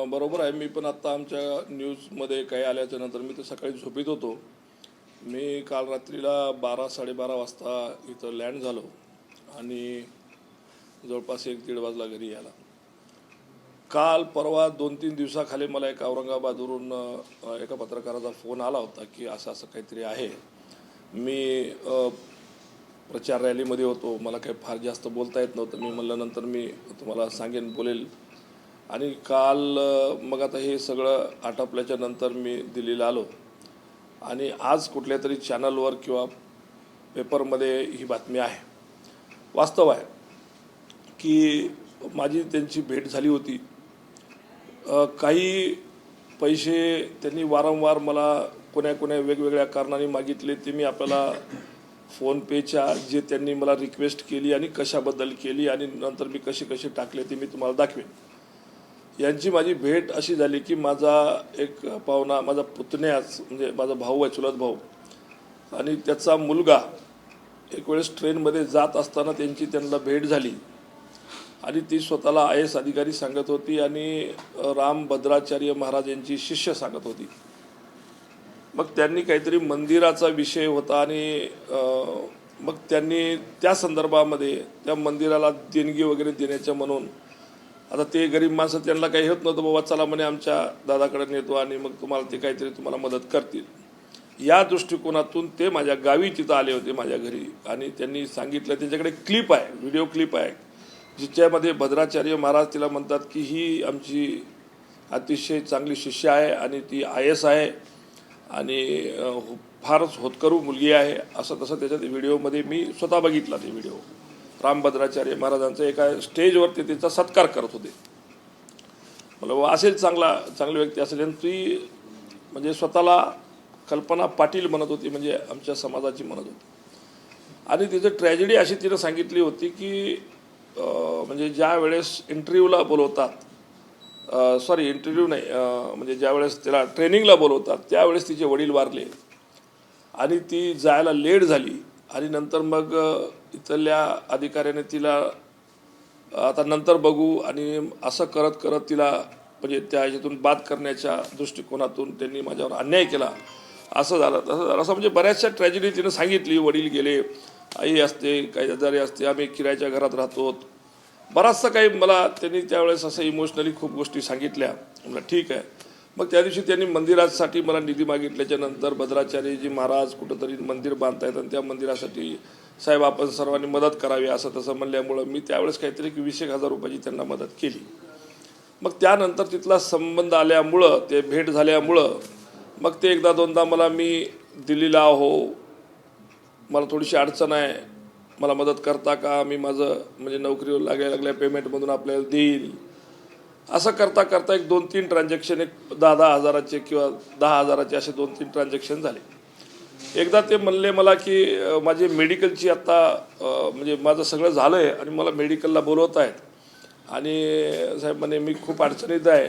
बरोबर आहे. मी पण आत्ता आमच्या न्यूजमध्ये काही आल्याच्या नंतर मी तर सकाळी झोपीत होतो. मी काल रात्रीला 12-12:30 वाजता इथं लँड झालो आणि जवळपास 1-1:30 वाजला घरी यायला. काल परवा 2-3 दिवसाखाली मला एक औरंगाबादवरून एका पत्रकाराचा फोन आला होता की असं असं काहीतरी आहे. मी प्रचार रॅलीमध्ये होतो, मला काही फार जास्त बोलता येत नव्हतं. मी म्हणलं नंतर मी तुम्हाला सांगेन, बोलेल. आणि काल मग आता हे सगळं आटोपल्याच्या नंतर मी दिल्लीला आलो आणि आज कुठल्या तरी चॅनलवर किंवा पेपरमध्ये ही बातमी आहे. वास्तव आहे की माझी त्यांची भेट झाली होती. काही पैसे त्यांनी वारंवार मला कोण्या वेगवेगळ्या कारणाने मागितले. ते मी आपल्याला फोनपेच्या जे त्यांनी मला रिक्वेस्ट केली आणि कशाबद्दल केली आणि नंतर मी कसे टाकले ते मी तुम्हाला दाखवेन. यांची माझी भेट अशी झाली की माझा एक पाहुणा, माझा पुतण्याच म्हणजे माझा भाऊ आहे, चुलत भाऊ, आणि त्याचा मुलगा एक वेळेस ट्रेनमध्ये जात असताना त्यांना भेट झाली आणि ती स्वतःला IAS अधिकारी सांगत होती आणि रामभद्राचार्य महाराज यांची शिष्य सांगत होती. मग त्यांनी काहीतरी मंदिराचा विषय होता आणि मग त्यांनी त्या संदर्भामध्ये त्या मंदिराला देणगी वगैरे देण्याच्या म्हणून, आता ते गरीब माणसं, त्यांना काही होत नव्हतं, बाबा चला म्हणे आमच्या दादाकडे नेतो आणि मग तुम्हाला ते काहीतरी तुम्हाला मदत करतील. या दृष्टिकोनातून ते माझ्या गावी तिथं आले होते, माझ्या घरी, आणि त्यांनी सांगितलं. त्यांच्याकडे क्लिप आहे, व्हिडिओ क्लिप आहे, जिच्यामध्ये भद्राचार्य महाराज तिला म्हणतात की ही आमची अतिशय चांगली शिष्य आहे आणि ती IAS आहे आणि फारच होतकरू मुलगी आहे, असं तसं त्याच्यात व्हिडिओमध्ये मी स्वतः बघितला. ते व्हिडिओ रामभद्राचार्य महाराजांचा एका स्टेजवरती त्याचा सत्कार करत होते. मला असेल चांगली व्यक्ती असेल. आणि ती म्हणजे स्वतःला कल्पना पाटील म्हणत होती, म्हणजे आमच्या समाजाची म्हणत होती. आणि तिचं ट्रॅजेडी अशी तिनं सांगितली होती की म्हणजे ज्या वेळेस इंटरव्ह्यूला बोलवतात, इंटरव्ह्यू नाही, म्हणजे ज्या वेळेस तिला ट्रेनिंगला बोलवतात त्यावेळेस तिचे वडील वारले आणि ती जायला लेट झाली. आणि नंतर मग इथल्या अधिकाऱ्याने तिला आता नंतर बघू आणि असं करत तिला म्हणजे त्या ह्याच्यातून बाद करण्याच्या दृष्टिकोनातून त्यांनी माझ्यावर अन्याय केला. असं झालं तसं झालं, असं म्हणजे बऱ्याचशा ट्रॅजेडी तिनं सांगितली. वडील गेले, आई असते, काही आजारी असते, आम्ही किरायाच्या घरात राहतो, बराचसा काही मला त्यांनी त्यावेळेस असं इमोशनली खूप गोष्टी सांगितल्या. मला ठीक आहे. मग त्या दिवशी त्यांनी मंदिरासाठी मला निधी मागितल्याच्या नंतर भद्राचार्यजी महाराज कुठंतरी मंदिर बांधतायत आणि त्या मंदिरासाठी साहेब आपण सर्वांनी मदत करावी असं तसं म्हणल्यामुळं मी त्यावेळेस काहीतरी 20,000 रुपयाची त्यांना मदत केली. मग त्यानंतर तिथला संबंध आल्यामुळं, ते भेट झाल्यामुळं मग ते एकदा दोनदा मला, मी दिल्लीला मला थोडीशी अडचण आहे, मला मदत करता का, मी माझं म्हणजे नोकरीवर लागल्या पेमेंटमधून आपल्याला देईल, असं करता एक 2-3 ट्रान्झॅक्शन, एक 10-10 हजाराचे किंवा 10 हजाराचे असे 2-3 ट्रान्झॅक्शन झाले. एकदा ते म्हणले मला की माझी मेडिकलची आत्ता म्हणजे माझं सगळं झालं आहे आणि मला मेडिकलला बोलवत आहेत आणि साहेब म्हणे मी खूप अडचणीत आहे,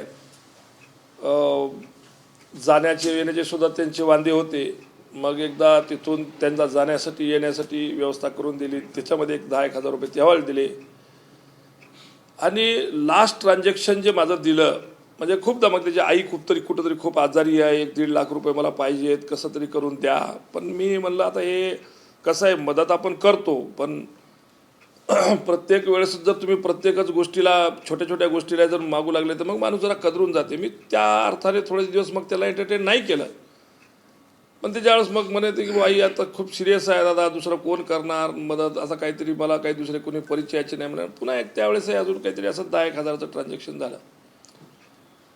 जाण्याचे येण्याचे सुद्धा त्यांचे वांदे होते. मग एकदा तिथून त्यांना जाण्यासाठी येण्यासाठी व्यवस्था करून दिली, त्याच्यामध्ये एक 10-1 हजार रुपये तेव्हा दिले. आणि लास्ट ट्रान्झॅक्शन जे माझं दिलं म्हणजे खूपदा, मग त्याची आई कुठंतरी खूप आजारी आहे, 1-1.5 लाख रुपये मला पाहिजेत, कसं तरी करून द्या. पण मी म्हणलं आता हे कसं आहे, मदत आपण करतो पण प्रत्येक वेळेस जर तुम्ही प्रत्येकच गोष्टीला, छोट्या गोष्टीला जर मागू लागले तर मग माणूस जरा कदरून जाते. मी त्या अर्थाने थोडे दिवस मग त्याला एंटरटेन नाही केलं. पण त्याच्यावेळेस मग म्हणायचे की आई आता खूप सिरियस आहे दादा, दुसरं कोण करणार मदत, असं काहीतरी, मला काही दुसरे कोणी परिचयाचे नाही म्हणणार. पुन्हा एक त्यावेळेस अजून काहीतरी असं 10-1 हजाराचं ट्रान्झॅक्शन झालं.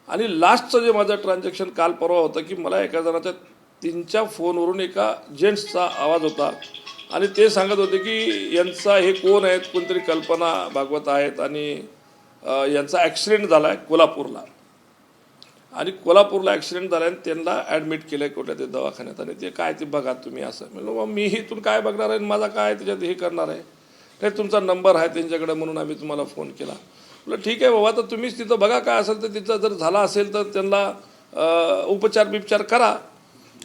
आणि लास्टचं जे माझं ट्रान्झॅक्शन काल परवा होतं की मला एका जणाच्या 3च्या फोनवरून एका जेंट्सचा आवाज होता आणि ते सांगत होते की यांचा हे कोण आहेत, कोणतरी कल्पना भागवत आहेत आणि यांचा ॲक्सिडेंट झाला आहे कोल्हापूरला, आणि कोल्हापूरला ॲक्सिडेंट झाला आणि त्यांना ॲडमिट केलं आहे कुठल्या ते दवाखान्यात, आणि ते काय ते बघा तुम्ही. असं म्हणलं मग मी इथून काय बघणार आहे, माझा काय त्याच्यात हे करणार आहे, नाही तुमचा नंबर आहे त्यांच्याकडे म्हणून आम्ही तुम्हाला फोन केला. म्हटलं ठीक आहे बाबा, तर तुम्हीच तिथं बघा काय असेल तर, तिथं जर झाला असेल तर त्यांना उपचार करा.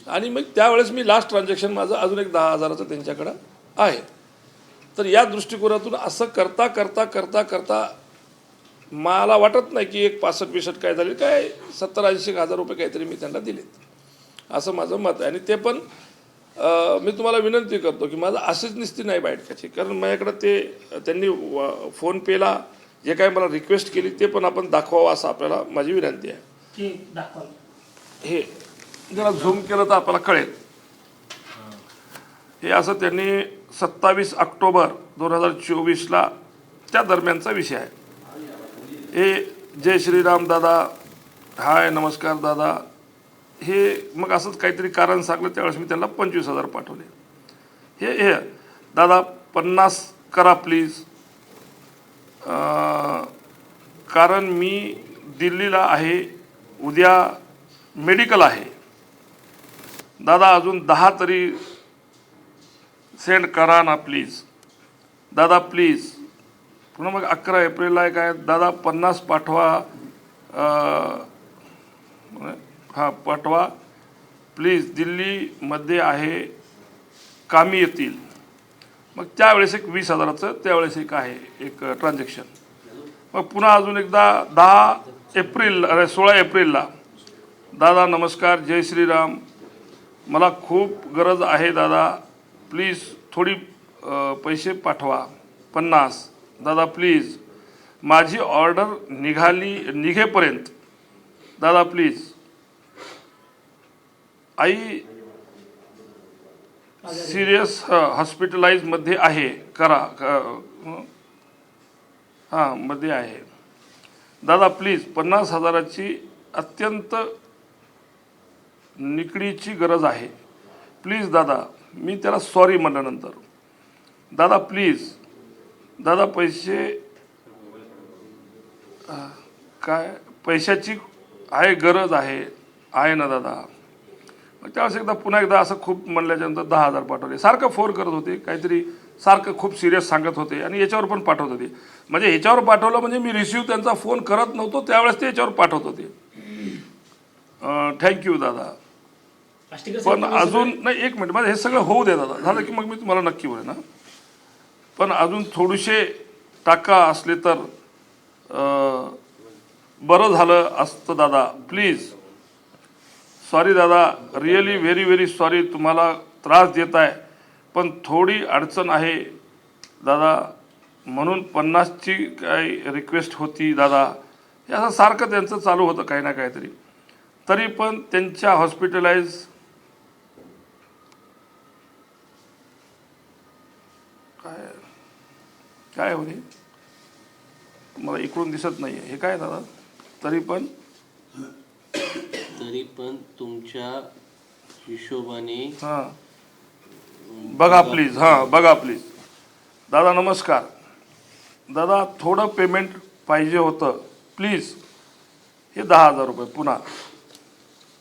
आणि मग त्यावेळेस मी लास्ट ट्रान्झॅक्शन माझं अजून एक 10 हजाराचं त्यांच्याकडं आहे. तर या दृष्टिकोनातून असं करता मला वाटत नाही की एक 65-62 काय झाले, काय 70-80 हजार रुपये काहीतरी मी त्यांना दिलेत, असं माझं मत आहे. आणि ते पण मी तुम्हाला विनंती करतो की माझं असेच निस्ती नाही बाईटकाची, कारण माझ्याकडं ते त्यांनी फोनपेला जे काय मला रिक्वेस्ट केली ते पण आपण दाखवावं असं आपल्याला माझी विनंती आहे. हे जरा झूम केलं तर आपल्याला कळेल. हे असं त्यांनी 27 ऑक्टोबर 2024ला त्या दरम्यानचा विषय आहे. हे जय श्रीराम दादा, हाय नमस्कार दादा, हे मग असंच काहीतरी कारण सांगलं, त्यावेळेस मी त्यांना 25,000 पाठवले. हे दादा 50 करा प्लीज, कारण मी दिल्लीला आहे, उद्या मेडिकल आहे. दादा अजून 10 तरी सेंड करा ना प्लीज दादा प्लीज. पुन्हा मग 11 एप्रिलला आहे काय, दादा 50 पाठवा, हां पाठवा प्लीज, दिल्लीमध्ये आहे, कामी येतील. मग त्यावेळेस एक 20,000चं त्यावेळेस एक आहे एक ट्रान्झॅक्शन. मग पुन्हा अजून एकदा 16 एप्रिलला, दादा नमस्कार, जय श्रीराम, मला खूप गरज आहे दादा, प्लीज थोडी पैसे पाठवा 50 दादा प्लीज, माझी ऑर्डर निघेपर्यंत दादा प्लीज, आई सिरियस हॉस्पिटलाइजमध्ये आहे, करा हां मध्ये आहे दादा प्लीज, 50,000ची अत्यंत निकडीची गरज आहे प्लीज दादा. मी त्याला सॉरी म्हणल्यानंतर, दादा प्लीज दादा पैसे काय पैशाची आहे गरज आहे ना दादा. मग त्यावेळेस एकदा पुन्हा एकदा असं खूप म्हणल्याच्यानंतर 10,000 पाठवले. सारखं फोन करत होते, काहीतरी सारखं खूप सिरियस सांगत होते आणि याच्यावर पण पाठवत होते. म्हणजे ह्याच्यावर पाठवलं म्हणजे मी रिसिव्ह त्यांचा फोन करत नव्हतो, त्यावेळेस ते याच्यावर पाठवत होते. थँक्यू दादा. पण अजून नाही, एक मिनिट, माझं हे सगळं होऊ दे दादा, झालं की मग मी तुम्हाला नक्की बोलेन ना. पण अजून थोडेसे टाका असले तर बरं झालं असतं दादा प्लीज. सॉरी दादा, रिअली व्हेरी व्हेरी सॉरी, तुम्हाला त्रास देत आहे, पण थोडी अडचण आहे दादा, म्हणून 50ची काही रिक्वेस्ट होती दादा. हे असं सारखं त्यांचं चालू होतं काही ना काहीतरी. तरी पण त्यांच्या हॉस्पिटलाइज काय होते मला इकडून दिसत नाही आहे, हे काय दादा. तरी पण तुमच्या हिशोबाने हां बघा प्लीज, हां बघा प्लीज. दादा नमस्कार, दादा थोडं पेमेंट पाहिजे होतं प्लीज, हे 10,000 रुपये. पुन्हा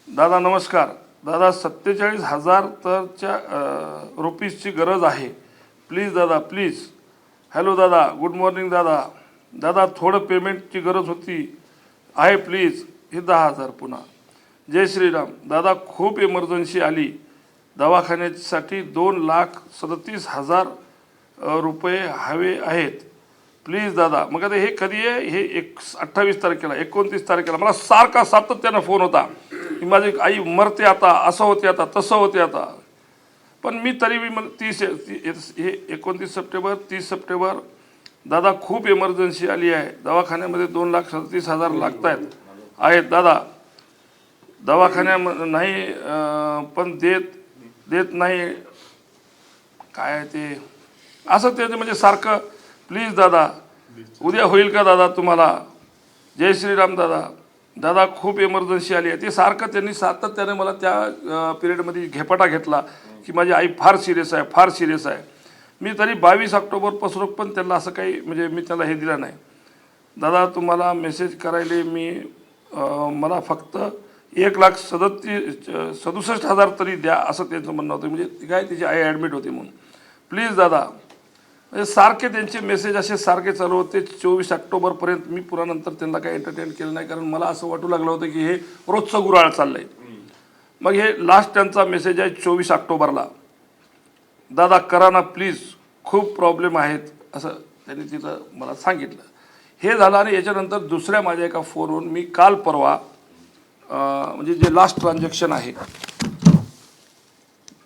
दादा नमस्कार, दादा 47,000 रुपीजची गरज आहे प्लीज दादा प्लीज. हॅलो दादा, गुड मॉर्निंग दादा, दादा थोडं पेमेंटची गरज आहे प्लीज, हे 10,000. पुन्हा जय श्रीराम, दादा खूप इमर्जन्सी आली, दवाखान्यासाठी 2,37,000 रुपये हवे आहेत प्लीज दादा. मग आता हे कधी आहे, हे 28 तारखेला 29 तारखेला मला सारखा सातत्यानं फोन होता की माझी आई मरते आता, असं होते आता, तसं होते आता. पण मी तरी मी मला 29 सप्टेंबर 30 सप्टेंबर, दादा खूप इमर्जन्सी आली आहे, दवाखान्यामध्ये 2,37,000 आहेत दादा, दवाखान्यामध्ये नाही पण देत नाही, काय ते असं ते म्हणजे सारखं. प्लीज दादा, उद्या होईल का दादा तुम्हाला. जय श्रीराम दादा, दादा खूप इमर्जन्सी आली आहे. ते सारखं त्यांनी सातत्याने मला त्या पिरियडमध्ये घेपाटा घेतला की माझी आई फार सिरियस आहे, फार सिरियस आहे. मी तरी 22 ऑक्टोबरपासून पण त्यांना असं काही म्हणजे मी त्याला हे दिलं नाही. दादा तुम्हाला मेसेज करायले मी मला फक्त 1,67,000 तरी द्या, असं त्यांचं म्हणणं होतं. म्हणजे काय तिची आई ॲडमिट होती म्हणून. प्लीज दादा, म्हणजे सारखे त्यांचे मेसेज असे सारखे चालू होते 24 ऑक्टोबरपर्यंत. मी पुन्हा नंतर त्यांना काही एंटरटेन केलं नाही, कारण मला असं वाटू लागलं होतं की हे रोजचं गुऱ्हाळ चाललं आहे. मग हे लास्ट त्यांचा मेसेज आहे 24 ऑक्टोबरला, दादा करा ना प्लीज, खूप प्रॉब्लेम आहेत, असं त्यांनी तिथं मला सांगितलं. हे झालं. आणि याच्यानंतर दुसऱ्या माझ्या एका फोनवरून मी काल परवा म्हणजे जे लास्ट ट्रान्झॅक्शन आहे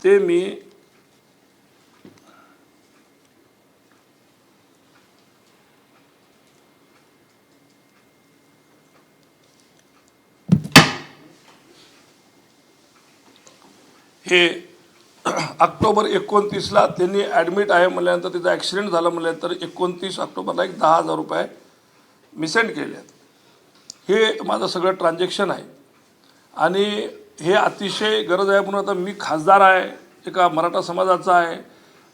ते मी हे ऑक्टोबर 29ला त्यांनी ॲडमिट आहे म्हणल्यानंतर तिचा ॲक्सिडेंट झाला म्हणल्यानंतर 29 ऑक्टोबरला एक 10,000 रुपये मी सेंड केले आहेत. हे माझं सगळं ट्रान्झॅक्शन आहे. आणि हे अतिशय गरज आहे म्हणून आता मी खासदार आहे, एका मराठा समाजाचा आहे,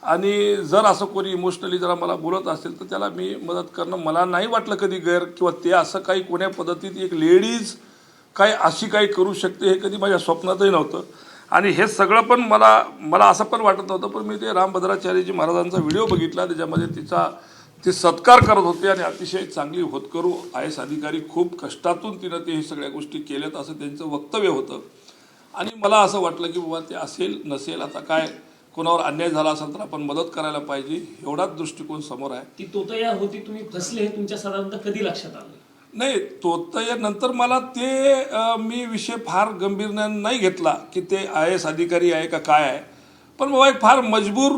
आणि जर असं कोणी इमोशनली जरा मला बोलत असेल तर त्याला मी मदत करणं, मला नाही वाटलं कधी गैर किंवा ते असं काही कोण्या पद्धतीत एक लेडीज काय अशी काही करू शकते हे कधी माझ्या स्वप्नातही नव्हतं. आणि हे सगळं पण मला असं पण वाटत नव्हतं. पण मी ते रामभद्राचार्यजी महाराजांचा व्हिडिओ बघितला, त्याच्यामध्ये ते सत्कार करत होते आणि अतिशय चांगली होतकरू IAS अधिकारी, खूप कष्टातून तिनं ते हे सगळ्या गोष्टी केल्यात असं त्यांचं वक्तव्य होतं. आणि मला असं वाटलं की बाबा ते असेल नसेल, आता काय कोणावर अन्याय झाला असेल तर आपण मदत करायला पाहिजे, एवढाच दृष्टिकोन समोर आहे. ती तोतया होती, तुम्ही फसले हे तुमच्या साधारणतः कधी लक्षात आलं? नाही, नंतर मला ते मी विषय फार गंभीरपणे नाही घेतला की ते IAS अधिकारी आहे का काय आहे. पण बाबा एक फार मजबूर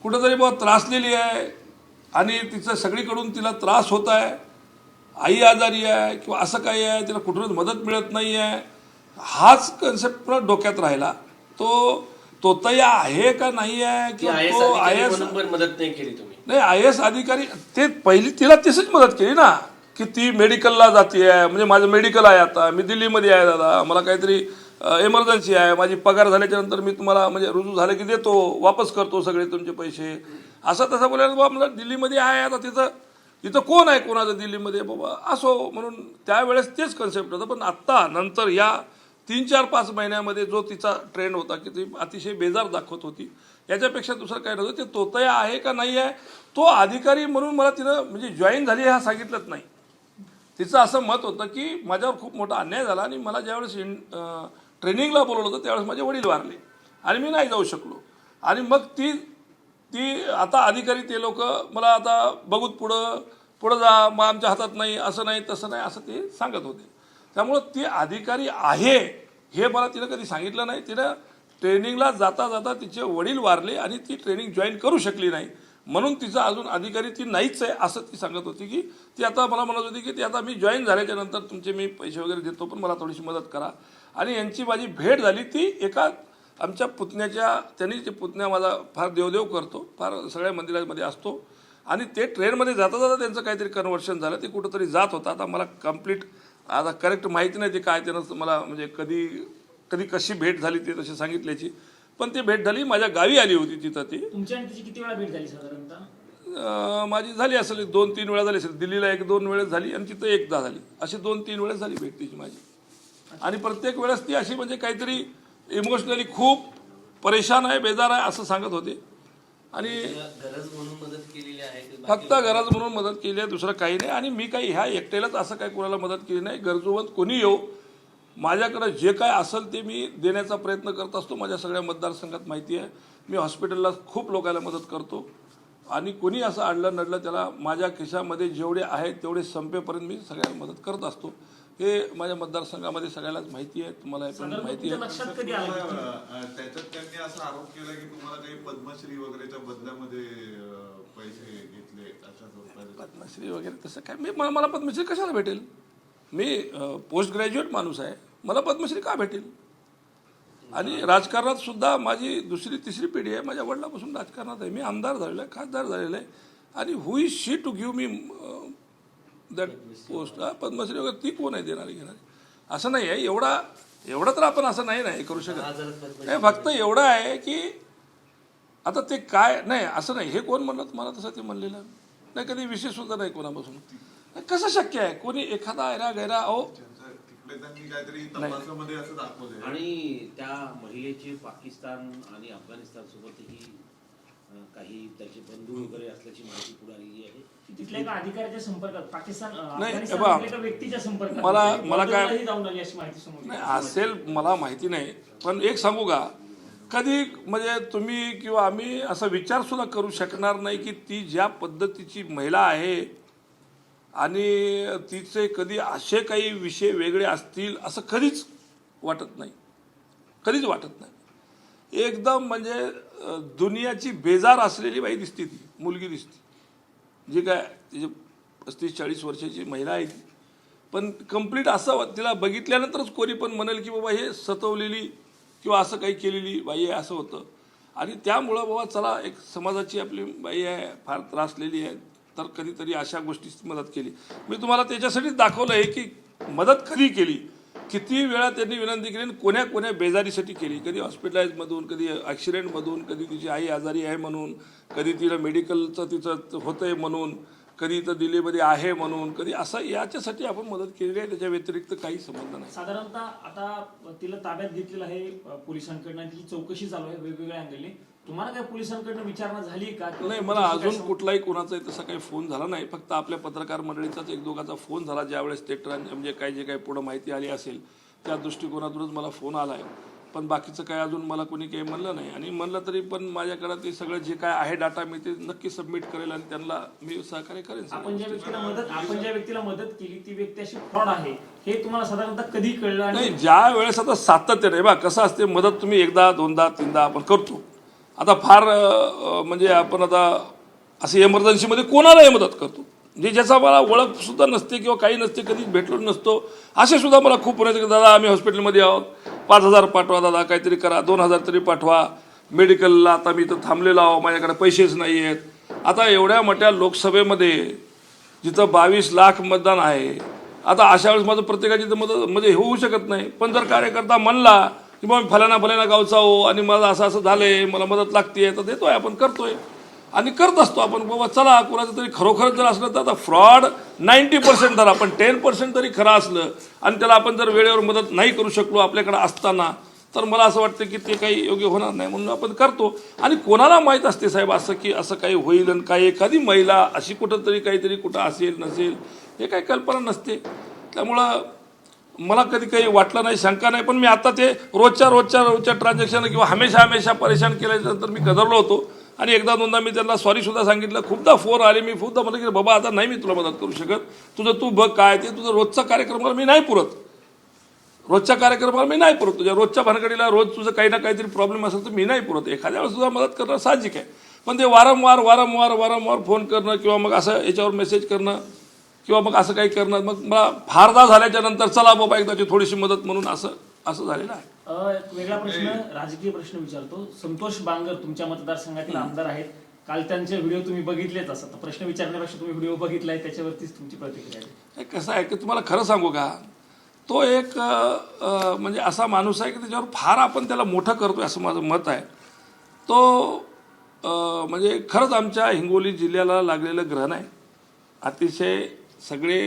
कुठंतरी बाबा त्रासलेली आहे आणि तिचं सगळीकडून तिला त्रास होत आहे, आई आजारी आहे किंवा असं काही आहे, तिला कुठूनच मदत मिळत नाही आहे, हाच कन्सेप्ट डोक्यात राहिला. तोतया आहे का नाही आहे किंवा IAS मदत नाही केली तुम्ही? नाही, IAS अधिकारी ते पहिली तिला तशीच मदत केली ना की ती मेडिकलला जाते आहे. म्हणजे माझं मेडिकल आहे, आता मी दिल्लीमध्ये आहे दादा, मला काहीतरी इमर्जन्सी आहे, माझी पगार झाल्याच्या नंतर मी तुम्हाला म्हणजे रुजू झालं की देतो, वापस करतो सगळे तुमचे पैसे, असं तसं बोलायला. बाबा मला दिल्लीमध्ये आहे, आता तिथं कोण आहे कोणाचं दिल्लीमध्ये बाबा असो, म्हणून त्यावेळेस तेच कन्सेप्ट होतं. पण आत्ता नंतर या 3-4-5 महिन्यामध्ये जो तिचा ट्रेंड होता की ती अतिशय बेजार दाखवत होती, याच्यापेक्षा दुसरं काय नव्हतं. ते तोतया आहे का नाही आहे, तो अधिकारी म्हणून मला तिनं म्हणजे जॉईन झाली हा सांगितलंच नाही. तिचं असं मत होतं की माझ्यावर खूप मोठा अन्याय झाला आणि मला ज्यावेळेस ट्रेनिंगला बोलवलं होतं त्यावेळेस माझे वडील वारले आणि मी नाही जाऊ शकलो. आणि मग ती आता अधिकारी ते लोक मला आता बघूत पुढं जा, मग आमच्या हातात नाही, असं नाही तसं नाही असं ते सांगत होते. त्यामुळं ती अधिकारी आहे हे मला तिनं कधी सांगितलं नाही. तिनं ट्रेनिंगला जाता जाता तिचे वडील वारले आणि ती ट्रेनिंग जॉईन करू शकली नाही, म्हणून तिचा अजून अधिकारी ती नाहीच आहे असं ती सांगत होती. की ती आता मला म्हणत होती की ती आता मी जॉईन झाल्याच्या नंतर तुमचे मी पैसे वगैरे देतो, पण मला थोडीशी मदत करा. आणि यांची माझी भेट झाली ती एका आमच्या पुतण्याच्या, त्यांनी ते पुतण्या माझा फार देवदेव करतो, फार सगळ्या मंदिरामध्ये असतो, आणि ते ट्रेनमध्ये जाता जाता त्यांचं काहीतरी कन्व्हर्शन झालं, ते कुठंतरी जात होता. आता मला कम्प्लीट आता करेक्ट माहिती नाही ते काय, त्यानं मला म्हणजे कधी कशी भेट झाली ते तशी सांगितल्याची, पण ती भेट झाली, माझ्या गावी आली होती तिथं. ती तुमच्या आणि तिची किती वेळा भेट झाली साधारणतः? माझी झाली असेल 2-3 वेळा झाली असेल. दिल्लीला 1-2 वेळेस झाली आणि तिथं एकदा झाली, अशी 2-3 वेळेस झाली भेट तिची माझी. आणि प्रत्येक वेळेस ती अशी म्हणजे काहीतरी इमोशनली खूप परेशान आहे, बेजार आहे असं सांगत होते. आणि गरज म्हणून मदत केलेली आहे, फक्त गरज म्हणून मदत केली आहे, दुसरं काही नाही. आणि मी काही ह्या एकट्यालाच असं काही कोणाला मदत केली नाही. गरजूवंत कोणी येऊ, माझ्याकडे जे काय असेल ते मी देण्याचा प्रयत्न करत असतो. माझ्या सगळ्या मतदारसंघात माहिती आहे, मी हॉस्पिटलला खूप लोकांना मदत करतो. आणि कोणी असं अडलं नडलं त्याला माझ्या खिशामध्ये जेवढे आहेत तेवढे संपेपर्यंत मी सगळ्यांना मदत करत असतो. हे माझ्या मतदारसंघामध्ये सगळ्यालाच माहिती आहे, तुम्हाला पण माहिती आहे. लक्षात कधी आलं? त्याच्यात त्यांनी असा आरोप केला की तुम्हाला काही पद्मश्री वगैरेच्या बदल्यामध्ये पैसे घेतले अशा स्वरूपाचे. पद्मश्री वगैरे तसं काय, मला पद्मश्री कशाला भेटेल? मी पोस्ट ग्रॅज्युएट माणूस आहे, मला पद्मश्री का भेटेल? आणि राजकारणात सुद्धा माझी 2री-3री पिढी आहे, माझ्या वडिलापासून राजकारणात आहे. मी आमदार झालेलो आहे, खासदार झालेलो आहे. आणि who is she to give me that post? Padma Shri वगैरे ती कोण आहे देणारी घेणारी? असं नाही आहे. एवढं तर आपण असं नाही करू शकत. नाही, फक्त एवढं आहे की आता ते काय नाही असं नाही, हे कोण म्हणलं तुम्हाला तसं ते म्हणलेलं नाही, कधी विषय सुद्धा नाही कोणापासून. कसं शक्य आहे कोणी एखादा ऐरा गैरा तिकडे त्यांनी काहीतरी तपासामध्ये असं दाखवलंय. आणि त्या महिलेची पाकिस्तान आणि अफगाणिस्तान सोबतही काही त्याचे बंधू वगैरे असल्याची माहिती पुढे आलेली आहे. तिथल्या एका अधिकाऱ्याच्या संपर्कात पाकिस्तान नाही, एका व्यक्तीच्या संपर्कात मला काय जाऊन आली अशी माहिती समोर नाही असेल, मला माहिती नाही. पण एक सांगू का, कधी म्हणजे तुम्ही किंवा आम्ही असा विचार सुद्धा करू शकणार नाही की ती ज्या पद्धतीची महिला आहे आणि तिचे कधी असे काही विषय वेगळे असतील असं कधीच वाटत नाही, कधीच वाटत नाही. एकदम म्हणजे दुनियाची बेजार असलेली बाई दिसते, ती मुलगी दिसते, जी काय तिची 35-40 वर्षाची महिला आहे ती. पण कंप्लीट असं तिला बघितल्यानंतरच कोणी पण म्हणेल की बाबा हे सतवलेली किंवा असं काही केलेली बाई आहे असं होतं. आणि त्यामुळं बाबा चला एक समाजाची आपली बाई आहे, फार त्रासलेली आहे, तर कधीतरी अशा गोष्टीची मदत केली. मी तुम्हाला त्याच्यासाठीच दाखवलं आहे की मदत कधी केली, किती वेळा त्यांनी विनंती केली आणि कोण्या कोण्या बेजारीसाठी केली. कधी हॉस्पिटलाइजमधून, कधी ॲक्सिडेंटमधून, कधी तिची आई आजारी आहे म्हणून, कधी तिला मेडिकलचं तिचं होतं आहे म्हणून, कधी तर दिल्लीमध्ये आहे म्हणून, कधी असं याच्यासाठी आपण मदत केलेली आहे. त्याच्या व्यतिरिक्त काही संबंध नाही. साधारणतः आता तिला ताब्यात घेतलेलं आहे पोलिसांकडनं आणि तिची चौकशी चालू आहे वेगवेगळ्या अँगलने. तुम्हाला काय पोलिसांकडनं विचारणा झाली का? नाही, मला अजून कुठलाही कोणाचाही तसा काही फोन झाला नाही. फक्त आपल्या पत्रकार मंडळीचाच एक दोघांचा फोन झाला ज्यावेळेस ते म्हणजे काय जे काही पुढं माहिती आली असेल त्या दृष्टिकोनातूनच मला फोन आला आहे. पण बाकीचं काय अजून मला कोणी काही म्हणलं नाही. आणि म्हणलं तरी पण माझ्याकडे ते सगळं जे काय आहे डाटा मी ते नक्की सबमिट करेल आणि त्यांना मी सहकार्य करेन. आपण ज्या व्यक्तीला मदत केली ती व्यक्ती अशी फ्रॉड आहे हे तुम्हाला साधारणतः कधी कळलं? नाही, ज्या वेळेस आता सातत्याने बा कसं असते, मदत तुम्ही एकदा दोनदा तीनदा आपण करतो. आता फार म्हणजे आपण आता असे इमर्जन्सीमध्ये कोणालाही मदत करतो, जे ज्याचा मला ओळख सुद्धा नसते किंवा काही नसते, कधीच भेटलो नसतो, असे सुद्धा मला खूप म्हणायचे की दादा आम्ही हॉस्पिटलमध्ये आहोत, 5,000 पाठवा दादा, काहीतरी करा, 2,000 तरी पाठवा, मेडिकलला आता मी इथं थांबलेलो आहो, माझ्याकडे पैसेच नाही आहेत. आता एवढ्या मोठ्या लोकसभेमध्ये जिथं 22 लाख मतदान आहे, आता अशा वेळेस माझं प्रत्येकाची तर मदत म्हणजे होऊ शकत नाही. पण जर कार्यकर्ता म्हणला की मग फलाना गावचा हो आणि मला असं असं झालंय, मला मदत लागते, तर देतोय, आपण करतोय आणि करत असतो आपण. बाबा चला कुणाचं तरी खरोखरच जर असलं तर आता फ्रॉड 90% धरा, पण 10% तरी खरं असलं आणि त्याला आपण जर वेळेवर मदत नाही करू शकलो आपल्याकडे असताना, तर मला असं वाटतं की ते काही योग्य होणार नाही. म्हणून आपण करतो. आणि कोणाला माहीत असते साहेब असं की असं काही होईल आणि काही एखादी महिला अशी कुठं तरी काहीतरी कुठं असेल नसेल हे काही कल्पना नसते. त्यामुळं मला कधी काही वाटलं नाही, शंका नाही. पण मी आता ते रोजच्या ट्रान्झॅक्शन किंवा हमेशा परेशान केल्यानंतर मी गदरलो होतो आणि एकदा दोनदा मी त्यांना सॉरी सुद्धा सांगितलं. खूपदा फोन आले, मी खूपदा म्हटलं की बाबा आता नाही मी तुला मदत करू शकत, तुझं तू बघ काय ते, तुझं रोजचा कार्यक्रमाला मी नाही पुरत, तुझ्या रोजच्या भानगडीला रोज तुझं काही ना काहीतरी प्रॉब्लेम असेल तर मी नाही पुरत. एखाद्या वेळेस सुद्धा मदत करणं साहजिक आहे. पण ते वारंवार फोन करणं किंवा मग असं याच्यावर मेसेज करणं किंवा मग असं काही करणं, मग मला फारदा झाल्याच्या नंतर चला बाबा एकदाची थोडीशी मदत म्हणून असं झालेलं आहे. एक वेगळा प्रश्न, राजकीय प्रश्न विचारतो. संतोष बांगर तुमच्या मतदारसंघातील आमदार आहेत. काल त्यांचे व्हिडिओ तुम्ही बघितलेच असतात, तर प्रश्न विचारण्यापेक्षा तुम्ही व्हिडिओ बघितलाय त्याच्यावरतीच तुमची प्रतिक्रिया आहे. कसं आहे की तुम्हाला खरं सांगू का, तो एक म्हणजे असा माणूस आहे की त्याच्यावर फार आपण त्याला मोठं करतोय असं माझं मत आहे. तो म्हणजे खरंच आमच्या हिंगोली जिल्ह्याला लागलेलं ग्रहण आहे. अतिशय सगळे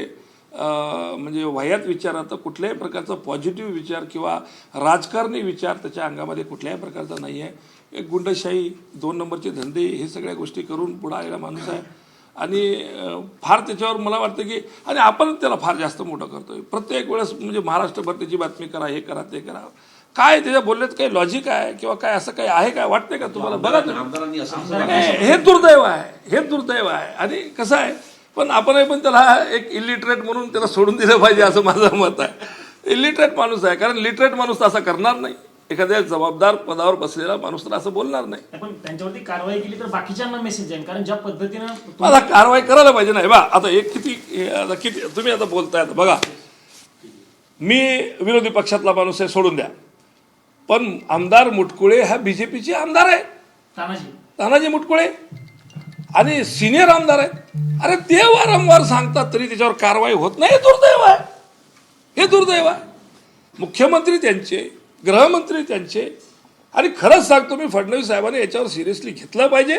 म्हणजे वयात विचारात कुठल्याही प्रकारचा पॉझिटिव्ह विचार किंवा राजकारणी विचार त्याच्या अंगामध्ये कुठल्याही प्रकारचा नाही आहे. एक गुंडशाही, 2 नंबरचे धंदे, हे सगळ्या गोष्टी करून पुढे आलेला माणूस आहे. आणि फार त्याच्यावर मला वाटतं की आणि आपण त्याला फार जास्त मोठं करतोय. प्रत्येक वेळेस म्हणजे महाराष्ट्रभर त्याची बातमी करा, हे करा ते करा. काय त्याच्या बोलण्यात काही लॉजिक आहे किंवा काय असं काही आहे काय वाटतंय का तुम्हाला? बघा आमदारांनी असं हे दुर्दैव आहे. आणि कसं आहे, पण आपणही पण त्याला एक इलिटरेट म्हणून त्याला सोडून दिलं पाहिजे असं माझं मत आहे. इलिटरेट माणूस आहे, कारण लिटरेट माणूस असं करणार नाही. एखाद्या जबाबदार पदावर बसलेला माणूस तर असं बोलणार नाही. पण त्यांच्यावरती कारवाई केली तर बाकीच्यांना मेसेज आहे, कारण ज्या पद्धतीनं मला कारवाई करायला पाहिजे नाही बा. आता एक किती तुम्ही आता बोलताय, बघा मी विरोधी पक्षातला माणूस आहे सोडून द्या, पण आमदार मुटकुळे हा बीजेपीचे आमदार आहे, तानाजी मुटकुळे, आणि सिनियर आमदार आहेत. अरे ते वारंवार सांगतात तरी त्याच्यावर कारवाई होत नाही. हे दुर्दैव आहे. मुख्यमंत्री त्यांचे, गृहमंत्री त्यांचे, आणि खरंच सांगतो मी, फडणवीस साहेबांनी याच्यावर सिरियसली घेतलं पाहिजे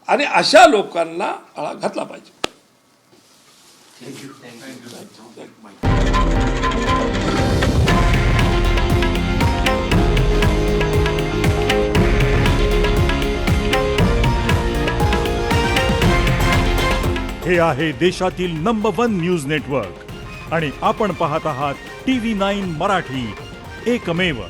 आणि अशा लोकांना आळा घातला पाहिजे. हे आहे देशातील नंबर 1 न्यूज नेटवर्क आणि आपण पाहत आहात TV9 मराठी, एकमेव.